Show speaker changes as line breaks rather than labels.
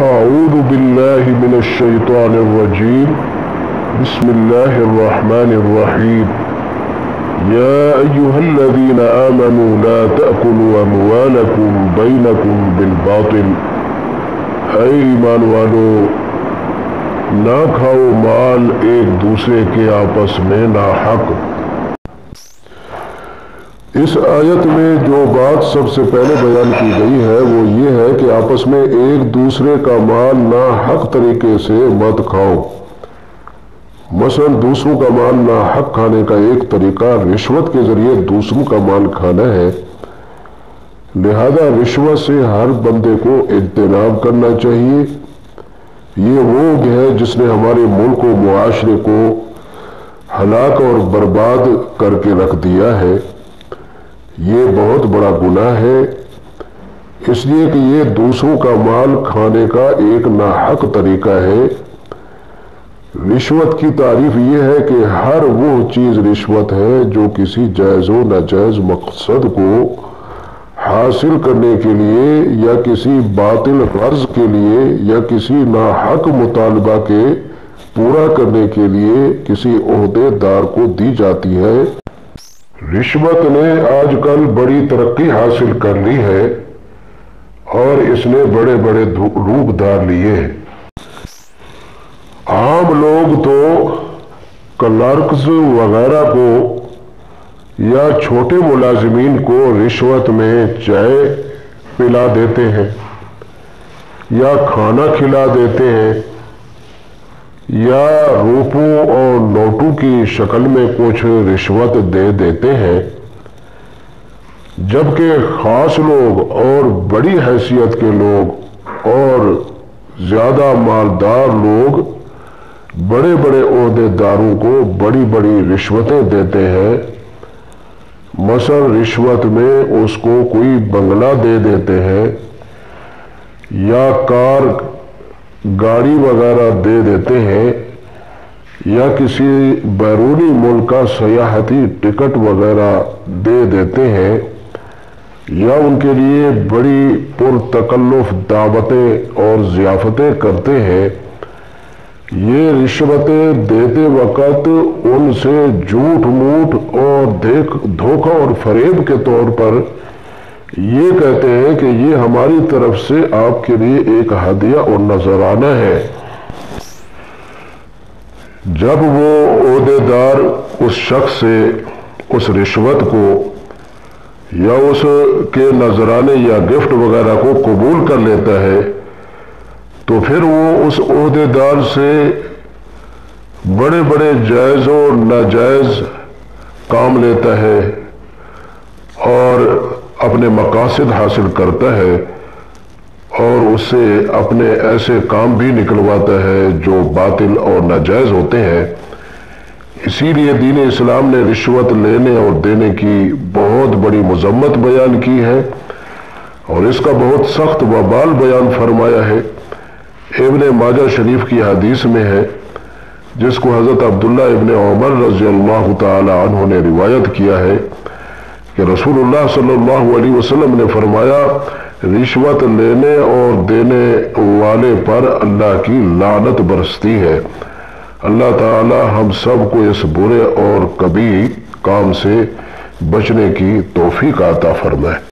أعوذ بالله من الشيطان الرجيم بسم الله الرحمن الرحيم يا أيها الذين آمنوا لا تأكلوا أموالكم بينكم بالباطل اے ایمان والو نہ کھاؤ مال ایک دوسرے کے آپس میں ناحق۔ اس آیت میں جو بات سب سے پہلے بیان کی گئی ہے وہ یہ ہے کہ آپس میں ایک دوسرے کا مال ناحق طریقے سے مت کھاؤ۔ مثلا دوسروں کا مال ناحق کھانے کا ایک طریقہ رشوت کے ذریعے دوسروں کا مال کھانا ہے، لہذا رشوت سے ہر بندے کو اجتناب کرنا چاہیے۔ یہ وہ ہے جس نے ہمارے ملک و معاشرے کو ہلاک اور برباد کر کے رکھ دیا ہے۔ یہ بہت بڑا گناہ ہے، اس لیے کہ یہ دوسروں کا مال کھانے کا ایک ناحق طریقہ ہے۔ رشوت کی تعریف یہ ہے کہ ہر وہ چیز رشوت ہے جو کسی جائز و ناجائز مقصد کو حاصل کرنے کے لیے یا کسی باطل غرض کے لیے یا کسی ناحق مطالبہ کے پورا کرنے کے لیے کسی عہدے دار کو دی جاتی ہے۔ رشوت نے آج کل بڑی ترقی حاصل کر لی ہے اور اس نے بڑے بڑے روپ دھار لیے ہیں۔ عام لوگ تو کلرکس وغیرہ کو یا چھوٹے ملازمین کو رشوت میں چائے پلا دیتے ہیں یا کھانا کھلا دیتے ہیں یا روپوں اور نوٹوں کی شکل میں کچھ رشوت دے دیتے ہیں، جبکہ خاص لوگ اور بڑی حیثیت کے لوگ اور زیادہ مالدار لوگ بڑے بڑے عہدے داروں کو بڑی بڑی رشوتیں دیتے ہیں۔ مثلا رشوت میں اس کو کوئی بنگلہ دے دیتے ہیں یا کار گاڑی وغیرہ دے دیتے ہیں یا کسی بیرونی ملک کا سیاحتی ٹکٹ وغیرہ دے دیتے ہیں یا ان کے لیے بڑی پرتکلف دعوتیں اور ضیافتیں کرتے ہیں۔ یہ رشوتیں دیتے وقت ان سے جھوٹ موٹ اور دھوکہ اور فریب کے طور پر یہ کہتے ہیں کہ یہ ہماری طرف سے آپ کے لیے ایک ہدیہ اور نذرانہ ہے۔ جب وہ عہدے دار اس شخص سے اس رشوت کو یا اس کے نذرانے یا گفٹ وغیرہ کو قبول کر لیتا ہے تو پھر وہ اس عہدے دار سے بڑے بڑے جائز و ناجائز کام لیتا ہے اور اپنے مقاصد حاصل کرتا ہے اور اس سے اپنے ایسے کام بھی نکلواتا ہے جو باطل اور ناجائز ہوتے ہیں۔ اسی لیے دین اسلام نے رشوت لینے اور دینے کی بہت بڑی مذمت بیان کی ہے اور اس کا بہت سخت وبال بیان فرمایا ہے۔ ابن ماجہ شریف کی حدیث میں ہے، جس کو حضرت عبداللہ ابن عمر رضی اللہ تعالی عنہ نے روایت کیا ہے کہ رسول اللہ صلی اللہ علیہ وسلم نے فرمایا، رشوت لینے اور دینے والے پر اللہ کی لعنت برستی ہے۔ اللہ تعالی ہم سب کو اس برے اور کبھی کام سے بچنے کی توفیق عطا فرمائے۔